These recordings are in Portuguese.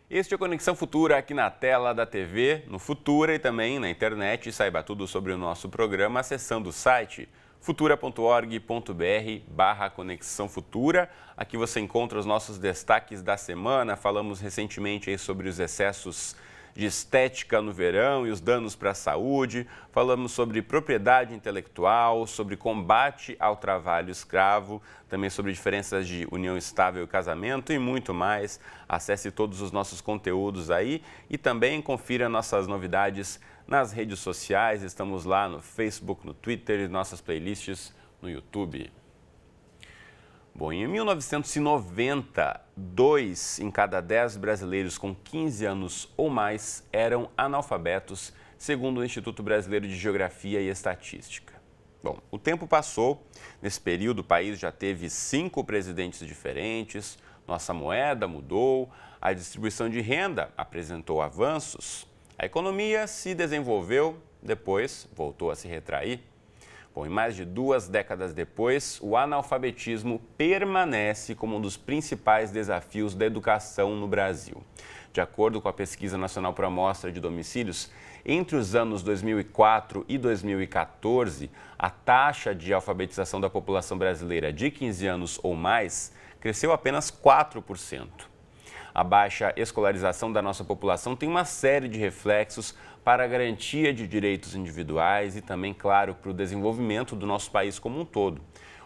Este é o Conexão Futura aqui na tela da TV, no Futura e também na internet. Saiba tudo sobre o nosso programa acessando o site futura.org.br/Conexão Futura. Aqui você encontra os nossos destaques da semana. Falamos recentemente aí sobre os excessos de estética no verão e os danos para a saúde. Falamos sobre propriedade intelectual, sobre combate ao trabalho escravo, também sobre diferenças de união estável e casamento e muito mais. Acesse todos os nossos conteúdos aí e também confira nossas novidades nas redes sociais. Estamos lá no Facebook, no Twitter e nossas playlists no YouTube. Bom, em 1990, 2 em cada 10 brasileiros com 15 anos ou mais eram analfabetos, segundo o Instituto Brasileiro de Geografia e Estatística. Bom, o tempo passou. Nesse período, o país já teve 5 presidentes diferentes, nossa moeda mudou, a distribuição de renda apresentou avanços, a economia se desenvolveu, depois voltou a se retrair. Bom, e mais de 2 décadas depois, o analfabetismo permanece como um dos principais desafios da educação no Brasil. De acordo com a Pesquisa Nacional por Amostra de Domicílios, entre os anos 2004 e 2014, a taxa de alfabetização da população brasileira de 15 anos ou mais cresceu apenas 4%. A baixa escolarização da nossa população tem uma série de reflexos para a garantia de direitos individuais e também, claro, para o desenvolvimento do nosso país como um todo.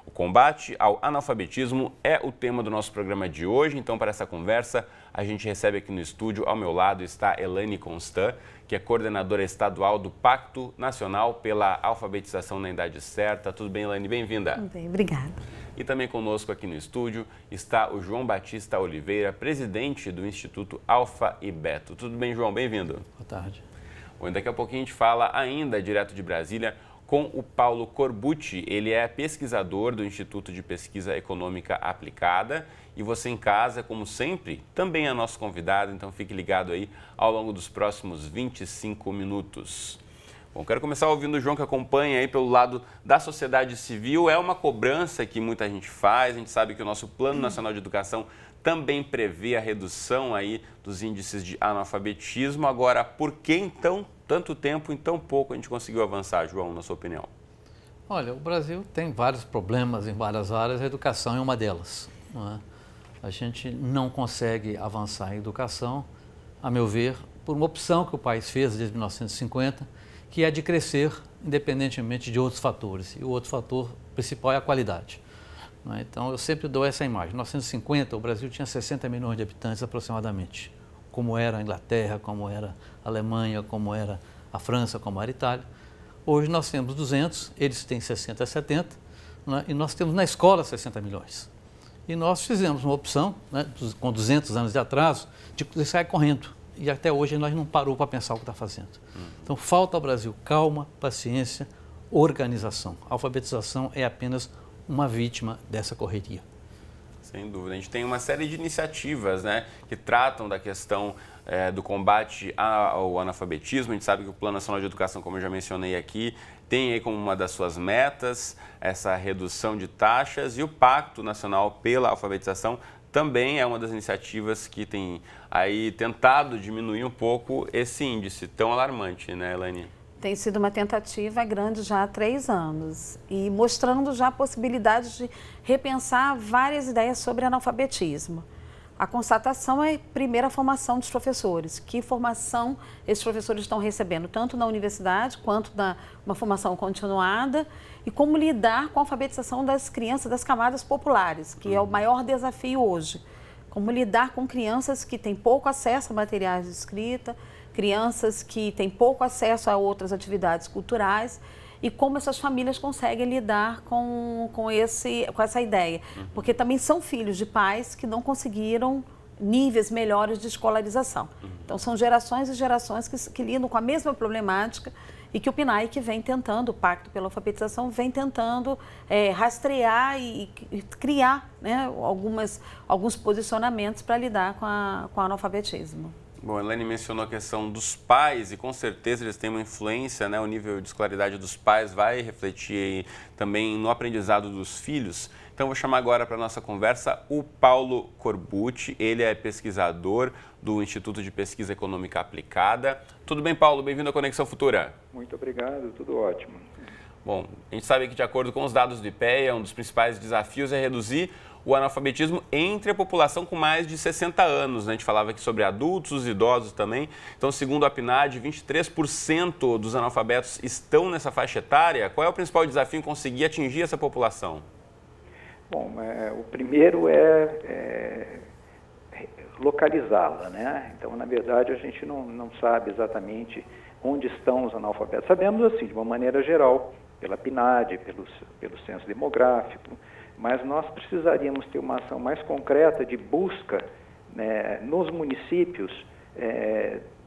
O combate ao analfabetismo é o tema do nosso programa de hoje. Então, para essa conversa, a gente recebe aqui no estúdio, ao meu lado está Elaine Constant, que é coordenadora estadual do Pacto Nacional pela Alfabetização na Idade Certa. Tudo bem, Elaine? Bem-vinda. Bem, obrigada. E também conosco aqui no estúdio está o João Batista Oliveira, presidente do Instituto Alfa e Beto. Tudo bem, João? Bem-vindo. Boa tarde. Bom, daqui a pouquinho a gente fala ainda direto de Brasília com o Paulo Corbucci. Ele é pesquisador do Instituto de Pesquisa Econômica Aplicada. E você em casa, como sempre, também é nosso convidado, então fique ligado aí ao longo dos próximos 25 minutos. Bom, quero começar ouvindo o João, que acompanha aí pelo lado da sociedade civil. É uma cobrança que muita gente faz, a gente sabe que o nosso Plano Nacional de Educação também prevê a redução aí dos índices de analfabetismo. Agora, por que então tanto tempo em tão pouco a gente conseguiu avançar, João, na sua opinião? Olha, o Brasil tem vários problemas em várias áreas, a educação é uma delas, não é? A gente não consegue avançar em educação, a meu ver, por uma opção que o país fez desde 1950, que é de crescer independentemente de outros fatores. E o outro fator principal é a qualidade. Então, eu sempre dou essa imagem. Em 1950, o Brasil tinha 60 milhões de habitantes aproximadamente, como era a Inglaterra, como era a Alemanha, como era a França, como era a Itália. Hoje nós temos 200, eles têm 60 a 70, e nós temos na escola 60 milhões. E nós fizemos uma opção, com 200 anos de atraso, de sair correndo. E até hoje nós não parou para pensar o que está fazendo. Então, falta ao Brasil calma, paciência, organização. A alfabetização é apenas uma vítima dessa correria. Sem dúvida. A gente tem uma série de iniciativas, né, que tratam da questão do combate ao analfabetismo. A gente sabe que o Plano Nacional de Educação, como eu já mencionei aqui, tem aí como uma das suas metas essa redução de taxas, e o Pacto Nacional pela Alfabetização também é uma das iniciativas que tem aí tentado diminuir um pouco esse índice tão alarmante, né, Elaine? Tem sido uma tentativa grande já há 3 anos e mostrando já possibilidades de repensar várias ideias sobre analfabetismo. A constatação é, primeiro, a formação dos professores. Que formação esses professores estão recebendo, tanto na universidade quanto uma formação continuada, e como lidar com a alfabetização das crianças das camadas populares, que é o maior desafio hoje. Como lidar com crianças que têm pouco acesso a materiais de escrita, crianças que têm pouco acesso a outras atividades culturais, e como essas famílias conseguem lidar com essa ideia. Porque também são filhos de pais que não conseguiram níveis melhores de escolarização. Então, são gerações e gerações que lidam com a mesma problemática e que o PNAE, que vem tentando, o Pacto pela Alfabetização, vem tentando rastrear e criar, né, alguns posicionamentos para lidar com o analfabetismo. Bom, a Elaine mencionou a questão dos pais e com certeza eles têm uma influência, né? O nível de escolaridade dos pais vai refletir também no aprendizado dos filhos. Então, vou chamar agora para a nossa conversa o Paulo Corbucci. Ele é pesquisador do Instituto de Pesquisa Econômica Aplicada. Tudo bem, Paulo? Bem-vindo à Conexão Futura. Muito obrigado, tudo ótimo. Bom, a gente sabe que, de acordo com os dados do IPEA, um dos principais desafios é reduzir o analfabetismo entre a população com mais de 60 anos. A gente falava aqui sobre adultos, os idosos também. Então, segundo a PNAD, 23% dos analfabetos estão nessa faixa etária. Qual é o principal desafio em conseguir atingir essa população? Bom, o primeiro é localizá-la, né? Então, na verdade, a gente não sabe exatamente onde estão os analfabetos. Sabemos, assim, de uma maneira geral, pela PNAD, pelo censo demográfico, mas nós precisaríamos ter uma ação mais concreta de busca, né, nos municípios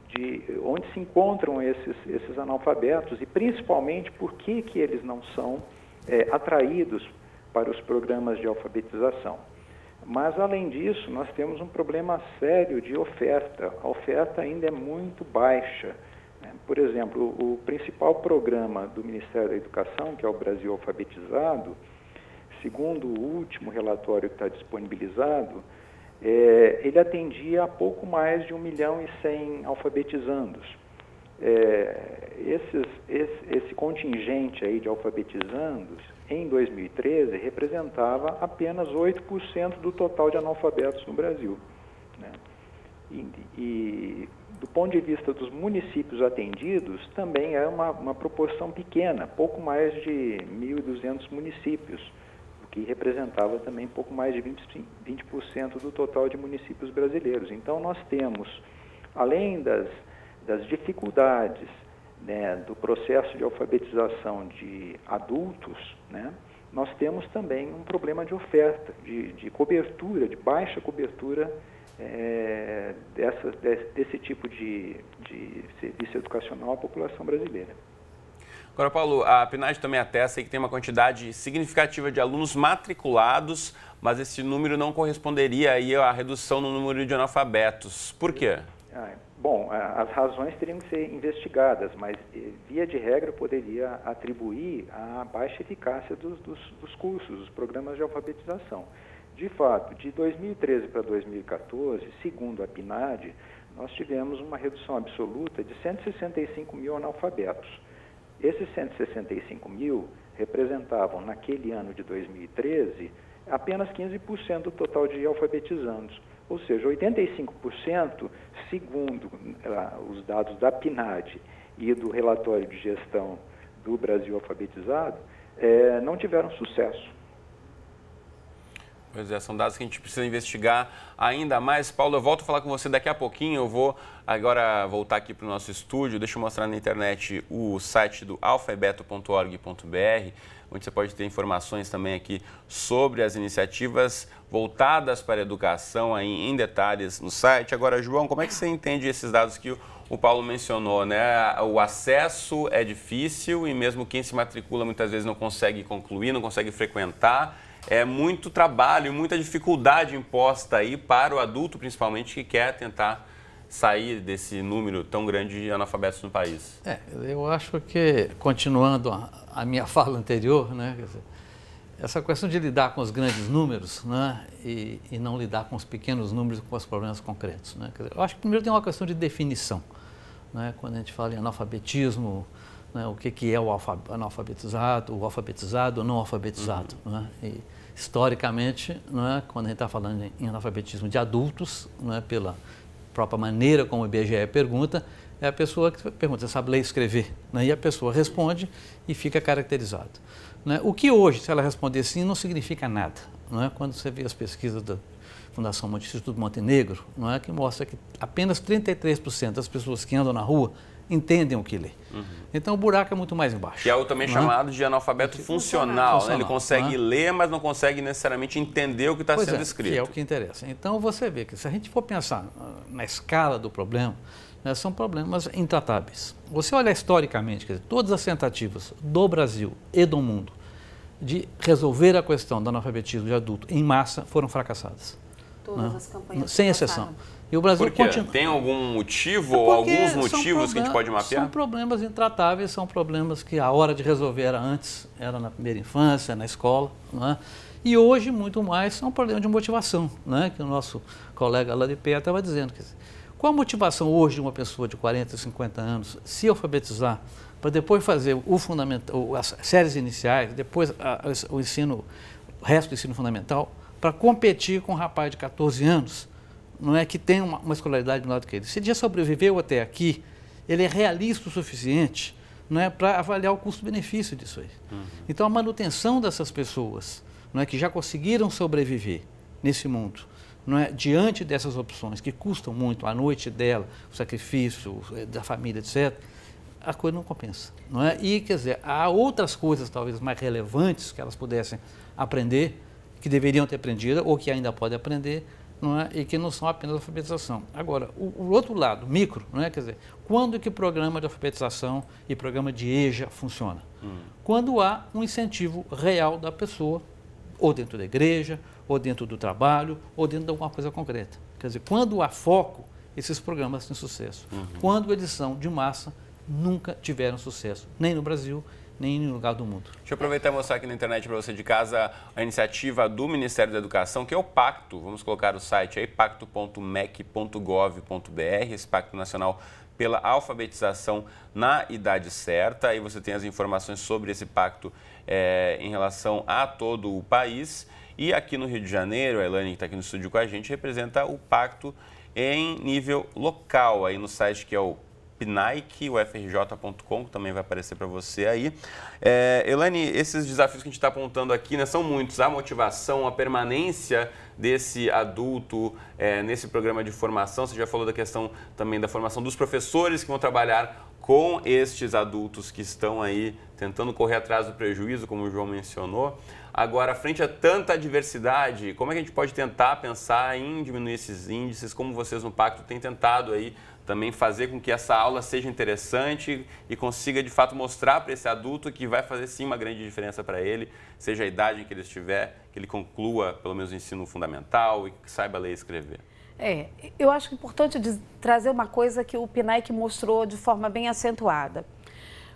de onde se encontram esses analfabetos e principalmente por que eles não são atraídos para os programas de alfabetização. Mas, além disso, nós temos um problema sério de oferta. A oferta ainda é muito baixa. Por exemplo, o principal programa do Ministério da Educação, que é o Brasil Alfabetizado, segundo o último relatório que está disponibilizado, ele atendia a pouco mais de 1.100.000 alfabetizandos. Esse contingente aí de alfabetizandos, em 2013, representava apenas 8% do total de analfabetos no Brasil, né? E do ponto de vista dos municípios atendidos, também é uma proporção pequena, pouco mais de 1.200 municípios, o que representava também pouco mais de 20% do total de municípios brasileiros. Então, nós temos, além das dificuldades, né, do processo de alfabetização de adultos, né, nós temos também um problema de oferta, de cobertura, de baixa cobertura desse tipo de serviço educacional à população brasileira. Agora, Paulo, a PNAD também atesta que tem uma quantidade significativa de alunos matriculados, mas esse número não corresponderia aí à redução no número de analfabetos. Por quê? Bom, as razões teriam que ser investigadas, mas, via de regra, poderia atribuir a baixa eficácia dos cursos, dos programas de alfabetização. De fato, de 2013 para 2014, segundo a PNAD, nós tivemos uma redução absoluta de 165.000 analfabetos. Esses 165.000 representavam, naquele ano de 2013, apenas 15% do total de alfabetizandos. Ou seja, 85%, segundo os dados da PNAD e do relatório de gestão do Brasil Alfabetizado, não tiveram sucesso. Pois é, são dados que a gente precisa investigar ainda mais. Paulo, eu volto a falar com você daqui a pouquinho. Eu vou agora voltar aqui para o nosso estúdio. Deixa eu mostrar na internet o site do alfabeto.org.br, onde você pode ter informações também aqui sobre as iniciativas voltadas para a educação aí em detalhes no site. Agora, João, como é que você entende esses dados que o Paulo mencionou, né? O acesso é difícil e mesmo quem se matricula muitas vezes não consegue concluir, não consegue frequentar. É muito trabalho, muita dificuldade imposta aí para o adulto, principalmente, que quer tentar sair desse número tão grande de analfabetos no país. Eu acho que, continuando a minha fala anterior, né, quer dizer, essa questão de lidar com os grandes números, né, e não lidar com os pequenos números, com os problemas concretos, né, quer dizer, eu acho que primeiro tem uma questão de definição, né, quando a gente fala em analfabetismo, né, o que é o analfabetizado, o alfabetizado ou não alfabetizado. Né? E, historicamente, né, quando a gente está falando em analfabetismo de adultos, né, pela própria maneira como o IBGE pergunta, é a pessoa que pergunta, você sabe ler e escrever? Né? E a pessoa responde e fica caracterizado. Né? O que hoje, se ela responder sim, não significa nada. Né? Quando você vê as pesquisas da Fundação Instituto Montenegro, não é, que mostra que apenas 33% das pessoas que andam na rua entendem o que lê. Então o buraco é muito mais embaixo. Que é o também chamado de analfabeto funcional. Né? Ele consegue ler, mas não consegue necessariamente entender o que está sendo escrito. Que é o que interessa. Então você vê que se a gente for pensar na escala do problema, né, são problemas intratáveis. Você olha historicamente, quer dizer, todas as tentativas do Brasil e do mundo de resolver a questão do analfabetismo de adulto em massa foram fracassadas. Todas as campanhas. Sem exceção. E o Brasil continua. Tem algum motivo ou alguns motivos que a gente pode mapear? São problemas intratáveis, são problemas que a hora de resolver era antes, era na primeira infância, na escola, não é? E hoje, muito mais, é um problema de motivação, né? Que o nosso colega lá de pé estava dizendo. Quer dizer, qual a motivação hoje de uma pessoa de 40, 50 anos se alfabetizar para depois fazer o fundamental, as séries iniciais, depois o resto do ensino fundamental, para competir com um rapaz de 14 anos, não é, que tem uma escolaridade menor do que ele? Se ele já sobreviveu até aqui, ele é realista o suficiente, não é, para avaliar o custo-benefício disso aí. Então, a manutenção dessas pessoas, não é, que já conseguiram sobreviver nesse mundo, não é, diante dessas opções que custam muito, a noite dela, o sacrifício da família, etc., a coisa não compensa, não é? E, quer dizer, há outras coisas talvez mais relevantes que elas pudessem aprender, que deveriam ter aprendido ou que ainda podem aprender, não é? E que não são apenas alfabetização. Agora, o outro lado, micro, não é? Quer dizer, quando que programa de alfabetização e programa de EJA funciona? Quando há um incentivo real da pessoa, ou dentro da igreja, ou dentro do trabalho, ou dentro de alguma coisa concreta. Quer dizer, quando há foco, esses programas têm sucesso. Quando eles são de massa, nunca tiveram sucesso, nem no Brasil, nem em nenhum lugar do mundo. Deixa eu aproveitar e mostrar aqui na internet para você de casa a iniciativa do Ministério da Educação, que é o Pacto. Vamos colocar o site aí, pacto.mec.gov.br, esse Pacto Nacional pela Alfabetização na Idade Certa. Aí você tem as informações sobre esse pacto em relação a todo o país. E aqui no Rio de Janeiro, a Elaine, que está aqui no estúdio com a gente, representa o pacto em nível local, aí no site que é o pnaic.ufrj.com, que também vai aparecer para você aí. Elaine, esses desafios que a gente está apontando aqui, né, são muitos. A motivação, a permanência desse adulto nesse programa de formação. Você já falou da questão também da formação dos professores que vão trabalhar com estes adultos que estão aí tentando correr atrás do prejuízo, como o João mencionou. Agora, frente a tanta diversidade, como é que a gente pode tentar pensar em diminuir esses índices, como vocês no Pacto têm tentado aí também fazer com que essa aula seja interessante e consiga, de fato, mostrar para esse adulto que vai fazer, sim, uma grande diferença para ele, seja a idade em que ele estiver, que ele conclua, pelo menos, o ensino fundamental e que saiba ler e escrever. Eu acho importante trazer uma coisa que o PNAEC mostrou de forma bem acentuada.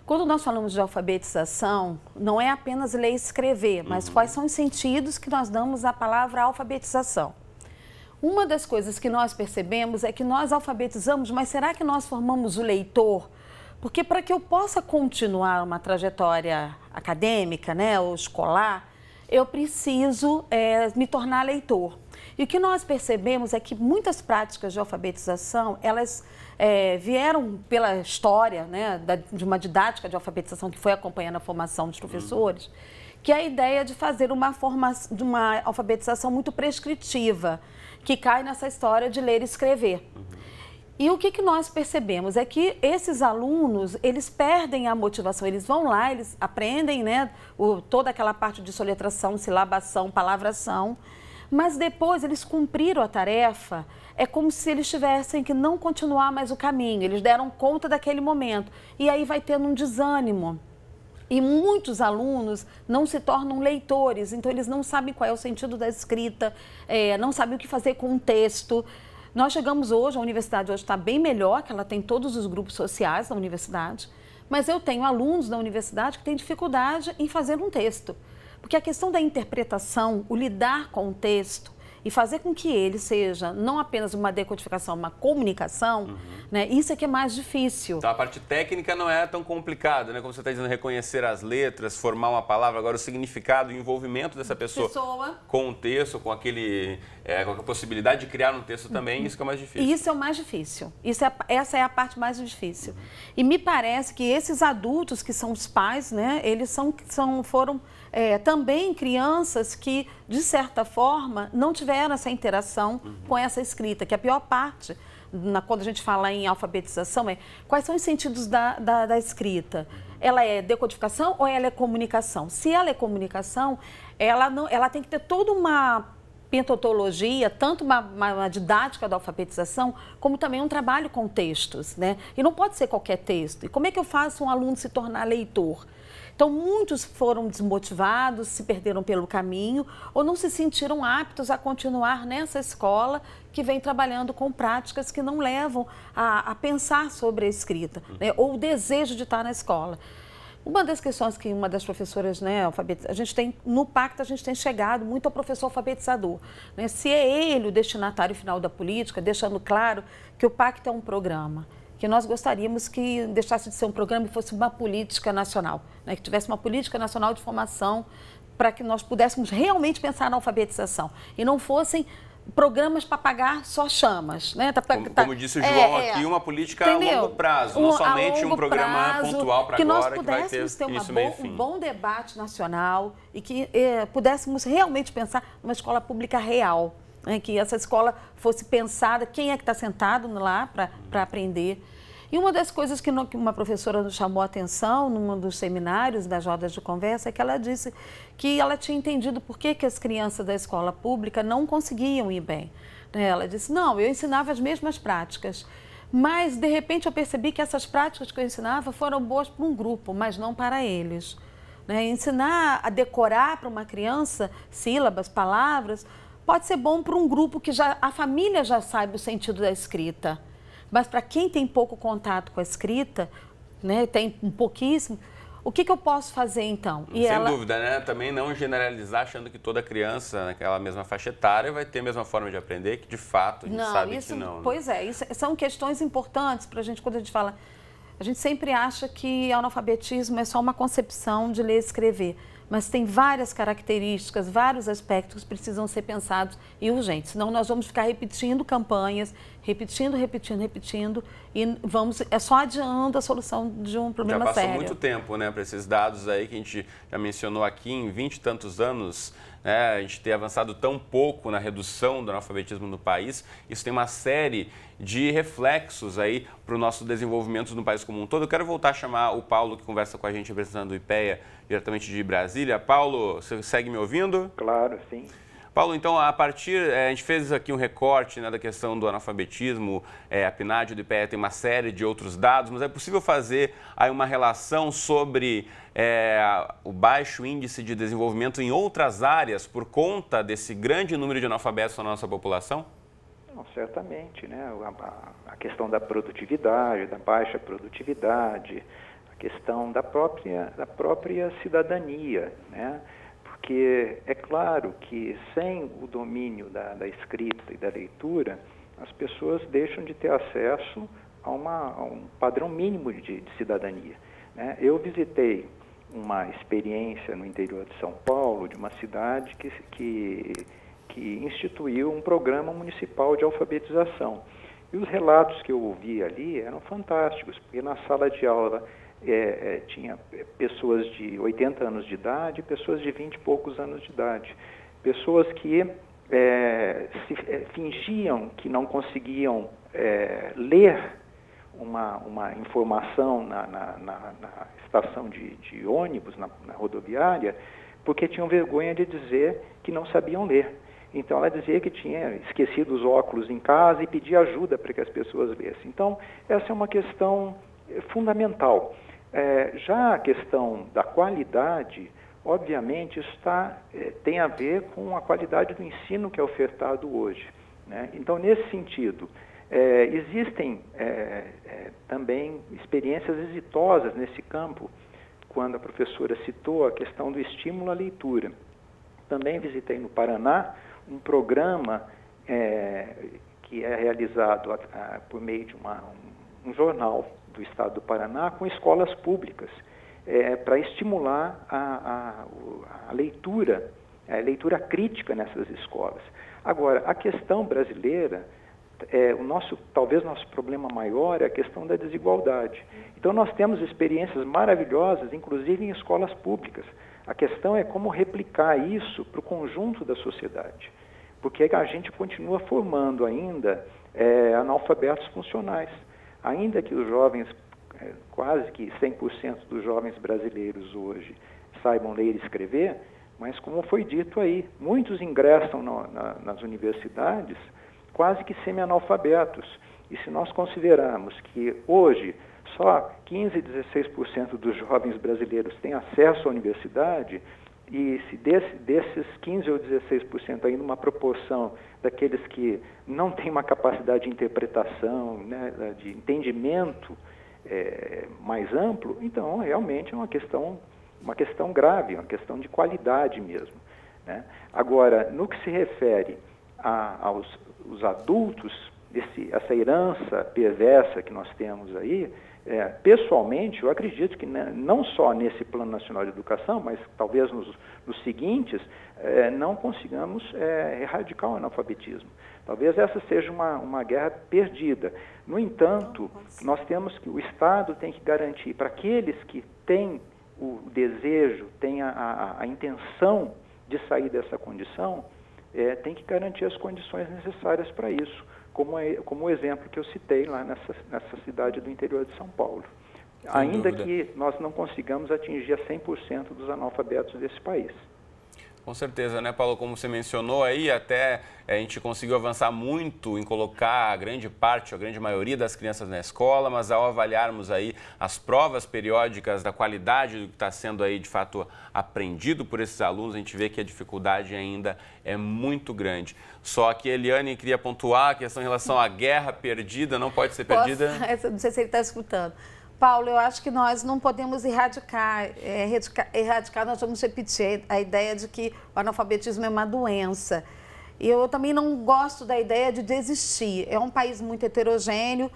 Quando nós falamos de alfabetização, não é apenas ler e escrever, mas quais são os sentidos que nós damos à palavra alfabetização. Uma das coisas que nós percebemos é que nós alfabetizamos, mas será que nós formamos o leitor? Porque para que eu possa continuar uma trajetória acadêmica, né, ou escolar, eu preciso me tornar leitor. E o que nós percebemos é que muitas práticas de alfabetização, elas vieram pela história, né, de uma didática de alfabetização que foi acompanhando a formação dos professores, que é a ideia de fazer uma alfabetização muito prescritiva, que cai nessa história de ler e escrever. E o que nós percebemos é que esses alunos, eles perdem a motivação, eles vão lá, eles aprendem, né, toda aquela parte de soletração, silabação, palavração, mas depois eles cumpriram a tarefa, é como se eles tivessem que não continuar mais o caminho, eles deram conta daquele momento, e aí vai tendo um desânimo. E muitos alunos não se tornam leitores, então eles não sabem qual é o sentido da escrita, não sabem o que fazer com um texto. Nós chegamos hoje, a universidade hoje está bem melhor, que ela tem todos os grupos sociais da universidade, mas eu tenho alunos da universidade que têm dificuldade em fazer um texto. Porque a questão da interpretação, o lidar com o texto e fazer com que ele seja não apenas uma decodificação, uma comunicação, né, isso é que é mais difícil. Então a parte técnica não é tão complicada, né? Como você está dizendo, reconhecer as letras, formar uma palavra, agora o significado, o envolvimento dessa pessoa com o texto, com com a possibilidade de criar um texto também, isso que é mais difícil. Isso é o mais difícil, essa é a parte mais difícil. E me parece que esses adultos que são os pais, né, eles foram também crianças que, de certa forma, não tiveram essa interação com essa escrita, que a pior parte, quando a gente fala em alfabetização, quais são os sentidos da escrita. Ela é decodificação ou ela é comunicação? Se ela é comunicação, ela tem que ter toda uma pentodologia, tanto uma didática da alfabetização, como também um trabalho com textos, né? E não pode ser qualquer texto. E como é que eu faço um aluno se tornar leitor? Então, muitos foram desmotivados, se perderam pelo caminho ou não se sentiram aptos a continuar nessa escola que vem trabalhando com práticas que não levam a pensar sobre a escrita, né? Ou o desejo de estar na escola. Uma das questões que uma das professoras, né, a gente tem, no pacto a gente tem chegado muito ao professor alfabetizador, né? Se é ele o destinatário final da política, deixando claro que o pacto é um programa, que nós gostaríamos que deixasse de ser um programa e fosse uma política nacional, né? Que tivesse uma política nacional de formação para que nós pudéssemos realmente pensar na alfabetização e não fossem programas para apagar só chamas, né? Como disse o João aqui, uma política a longo prazo, não somente um programa pontual para agora, que vai ter início, meio e fim. Um bom debate nacional e que pudéssemos realmente pensar numa escola pública real, né? Que essa escola fosse pensada, quem é que está sentado lá para aprender. E uma das coisas que uma professora nos chamou a atenção num dos seminários, das rodas de conversa, é que ela disse que ela tinha entendido por que as crianças da escola pública não conseguiam ir bem. Ela disse, não, eu ensinava as mesmas práticas, mas de repente eu percebi que essas práticas que eu ensinava foram boas para um grupo, mas não para eles. Ensinar a decorar para uma criança sílabas, palavras, pode ser bom para um grupo que a família já sabe o sentido da escrita. Mas para quem tem pouco contato com a escrita, né, tem um pouquíssimo, o que eu posso fazer então? Sem dúvida, né? Também não generalizar achando que toda criança naquela mesma faixa etária vai ter a mesma forma de aprender, que de fato a gente sabe que não. Pois é, isso são questões importantes para a gente, quando a gente fala. A gente sempre acha que analfabetismo é só uma concepção de ler e escrever, mas tem várias características, vários aspectos que precisam ser pensados e urgentes. Senão nós vamos ficar repetindo campanhas, repetindo e vamos só adiando a solução de um problema sério. Já passou muito tempo, né, para esses dados aí que a gente já mencionou aqui, em 20 e tantos anos, né, a gente ter avançado tão pouco na redução do analfabetismo no país. Isso tem uma série de reflexos aí para o nosso desenvolvimento no país como um todo. Eu quero voltar a chamar o Paulo, que conversa com a gente representando o IPEA, diretamente de Brasília. Paulo, você segue me ouvindo? Claro, sim. Paulo, então, a gente fez aqui um recorte, né, da questão do analfabetismo, a PNAD do IPEA tem uma série de outros dados, mas é possível fazer aí uma relação sobre o baixo índice de desenvolvimento em outras áreas por conta desse grande número de analfabetos na nossa população? Não, certamente, né? A questão da produtividade, da baixa produtividade, a questão da própria cidadania, né? Porque é claro que sem o domínio da escrita e da leitura, as pessoas deixam de ter acesso a um padrão mínimo de cidadania, né? Eu visitei uma experiência no interior de São Paulo, de uma cidade que instituiu um programa municipal de alfabetização. E os relatos que eu ouvi ali eram fantásticos, porque na sala de aula tinha pessoas de 80 anos de idade, pessoas de 20 e poucos anos de idade, pessoas que fingiam que não conseguiam ler uma informação na estação de ônibus, na rodoviária, porque tinham vergonha de dizer que não sabiam ler. Então, ela dizia que tinha esquecido os óculos em casa e pedia ajuda para que as pessoas lessem. Então, essa é uma questão fundamental. Já a questão da qualidade, obviamente, isso tem a ver com a qualidade do ensino que é ofertado hoje, né? Então, nesse sentido, existem também experiências exitosas nesse campo, quando a professora citou a questão do estímulo à leitura. Também visitei no Paraná um programa que é realizado por meio de um jornal do estado do Paraná com escolas públicas, para estimular a leitura, a leitura crítica nessas escolas. Agora, a questão brasileira, talvez nosso problema maior é a questão da desigualdade. Então, nós temos experiências maravilhosas, inclusive em escolas públicas. A questão é como replicar isso para o conjunto da sociedade, porque a gente continua formando ainda analfabetos funcionais. Ainda que os jovens, quase que 100% dos jovens brasileiros hoje saibam ler e escrever, mas como foi dito aí, muitos ingressam nas universidades quase que semi-analfabetos. E se nós considerarmos que hoje só 15% e 16% dos jovens brasileiros têm acesso à universidade, e se desses 15% ou 16% ainda uma proporção daqueles que não têm uma capacidade de interpretação, né, de entendimento mais amplo, então realmente é uma questão grave, uma questão de qualidade mesmo, né? Agora, no que se refere aos adultos, essa herança perversa que nós temos aí, pessoalmente, eu acredito que não só nesse Plano Nacional de Educação, mas talvez nos seguintes, não consigamos erradicar o analfabetismo. Talvez essa seja uma guerra perdida. No entanto, nós temos que, o Estado tem que garantir para aqueles que têm o desejo, têm a intenção de sair dessa condição, tem que garantir as condições necessárias para isso, como o exemplo que eu citei lá nessa cidade do interior de São Paulo. Ainda que nós não consigamos atingir a 100% dos analfabetos desse país. Com certeza, né, Paulo? Como você mencionou aí, até a gente conseguiu avançar muito em colocar a grande maioria das crianças na escola, mas ao avaliarmos aí as provas periódicas da qualidade do que está sendo aí de fato aprendido por esses alunos, a gente vê que a dificuldade ainda é muito grande. Só que a Eliane queria pontuar a questão em relação à guerra perdida, não pode ser perdida? Não sei se ele está escutando. Paulo, eu acho que nós não podemos erradicar, nós vamos repetir a ideia de que o analfabetismo é uma doença. E eu também não gosto da ideia de desistir. É um país muito heterogêneo,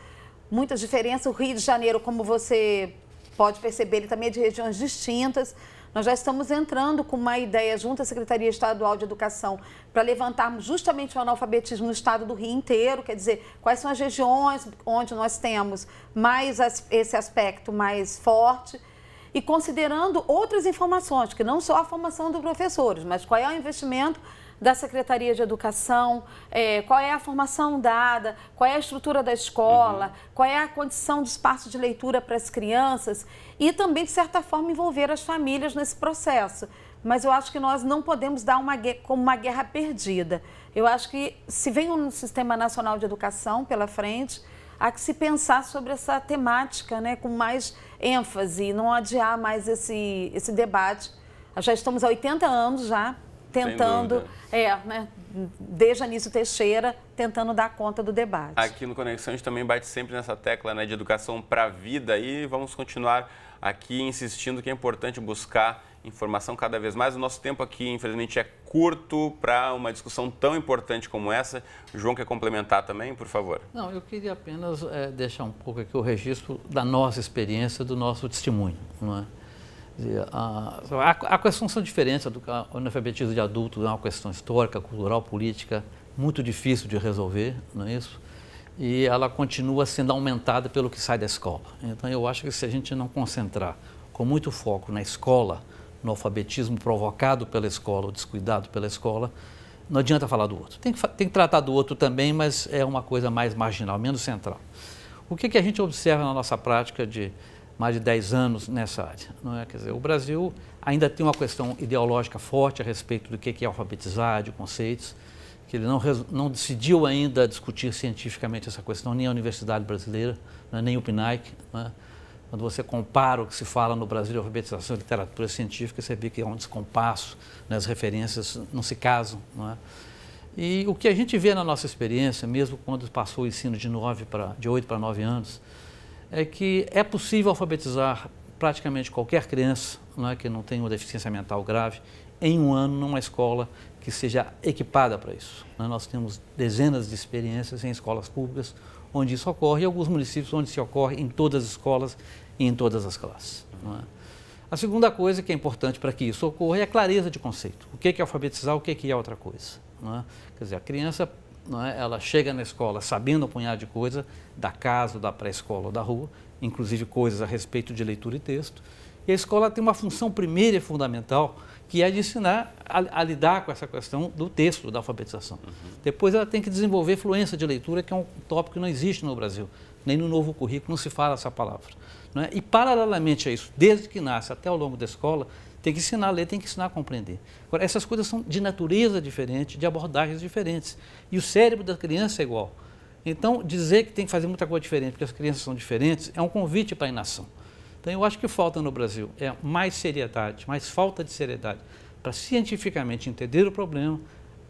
muitas diferenças. O Rio de Janeiro, como você pode perceber, ele também é de regiões distintas. Nós já estamos entrando com uma ideia junto à Secretaria Estadual de Educação para levantarmos justamente o analfabetismo no estado do Rio inteiro, quer dizer, quais são as regiões onde nós temos mais esse aspecto mais forte e considerando outras informações, que não só a formação dos professores, mas qual é o investimento da Secretaria de Educação, qual é a formação dada, qual é a estrutura da escola, qual é a condição de espaço de leitura para as crianças e também, de certa forma, envolver as famílias nesse processo. Mas eu acho que nós não podemos dar como uma guerra perdida. Eu acho que se vem um Sistema Nacional de Educação pela frente, há que se pensar sobre essa temática, né, com mais ênfase e não adiar mais esse debate. Nós já estamos há 80 anos já, tentando, desde Anísio Teixeira, tentando dar conta do debate. Aqui no Conexão a gente também bate sempre nessa tecla, né, de educação para a vida e vamos continuar aqui insistindo que é importante buscar informação cada vez mais. O nosso tempo aqui, infelizmente, é curto para uma discussão tão importante como essa. O João quer complementar também, por favor? Não, eu queria apenas deixar um pouco aqui o registro da nossa experiência, do nosso testemunho, não é? A questões são diferentes, o analfabetismo de adulto é uma questão histórica, cultural, política, muito difícil de resolver, não é isso? E ela continua sendo aumentada pelo que sai da escola. Então eu acho que se a gente não concentrar com muito foco na escola, no alfabetismo provocado pela escola, ou descuidado pela escola, não adianta falar do outro. Tem que tratar do outro também, mas é uma coisa mais marginal, menos central. O que a gente observa na nossa prática de mais de 10 anos nessa área, não é? Quer dizer, o Brasil ainda tem uma questão ideológica forte a respeito do que é alfabetizar, de conceitos, que ele não decidiu ainda discutir cientificamente essa questão, nem a Universidade Brasileira, nem o PNAEC, não é? Quando você compara o que se fala no Brasil de alfabetização e literatura científica, você vê que há um descompasso, né? As referências não se casam, não é? E o que a gente vê na nossa experiência, mesmo quando passou o ensino de 8 para 9 anos, é que é possível alfabetizar praticamente qualquer criança, não é, que não tenha uma deficiência mental grave, em um ano numa escola que seja equipada para isso. Nós temos dezenas de experiências em escolas públicas onde isso ocorre e alguns municípios onde isso ocorre em todas as escolas e em todas as classes. Não é? A segunda coisa que é importante para que isso ocorra é a clareza de conceito. O que é alfabetizar, o que é outra coisa. Não é? Quer dizer, a criança, não é, ela chega na escola sabendo um punhado de coisa, da casa, da pré-escola ou da rua, inclusive coisas a respeito de leitura e texto. E a escola tem uma função primeira e fundamental, que é de ensinar a lidar com essa questão do texto, da alfabetização. Depois ela tem que desenvolver fluência de leitura, que é um tópico que não existe no Brasil, nem no novo currículo não se fala essa palavra. Não é? E paralelamente a isso, desde que nasce até ao longo da escola, tem que ensinar a ler, tem que ensinar a compreender. Agora, essas coisas são de natureza diferente, de abordagens diferentes. E o cérebro da criança é igual. Então, dizer que tem que fazer muita coisa diferente, porque as crianças são diferentes, é um convite para a inação. Então, eu acho que falta no Brasil mais seriedade, mais falta de seriedade, para cientificamente entender o problema,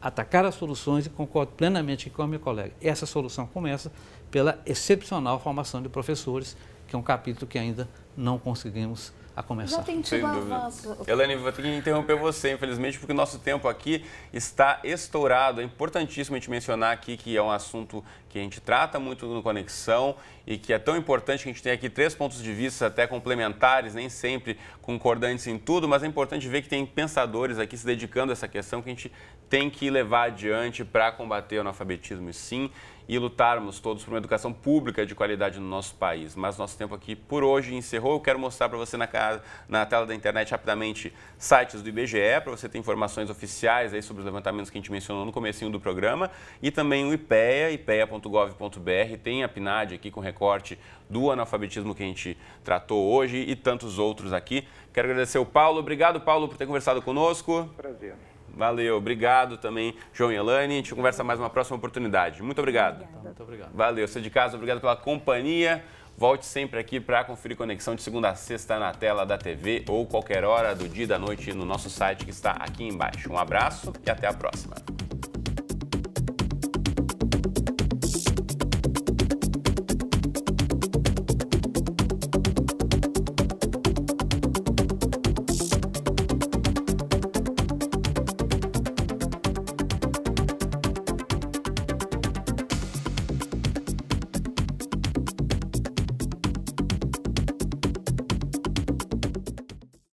atacar as soluções e concordo plenamente com a minha colega. Essa solução começa pela excepcional formação de professores que é um capítulo que ainda não conseguimos a começar. Já tem tido avanço. Elaine, vou ter que interromper você, infelizmente, porque o nosso tempo aqui está estourado. É importantíssimo a gente mencionar aqui que é um assunto que a gente trata muito no Conexão e que é tão importante que a gente tem aqui 3 pontos de vista até complementares, nem sempre concordantes em tudo, mas é importante ver que tem pensadores aqui se dedicando a essa questão que a gente tem que levar adiante para combater o analfabetismo, sim, e lutarmos todos por uma educação pública de qualidade no nosso país. Mas nosso tempo aqui por hoje encerrou. Eu quero mostrar para você na tela da internet rapidamente sites do IBGE, para você ter informações oficiais aí sobre os levantamentos que a gente mencionou no comecinho do programa, e também o IPEA, ipea.gov.br, tem a PNAD aqui com recorte do analfabetismo que a gente tratou hoje e tantos outros aqui. Quero agradecer o Paulo. Obrigado, Paulo, por ter conversado conosco. Prazer. Valeu, obrigado também, João e Elaine. A gente conversa mais numa próxima oportunidade. Muito obrigado. Muito obrigado. Valeu, você de casa, obrigado pela companhia. Volte sempre aqui para conferir Conexão de segunda a sexta na tela da TV ou qualquer hora do dia e da noite no nosso site que está aqui embaixo. Um abraço e até a próxima.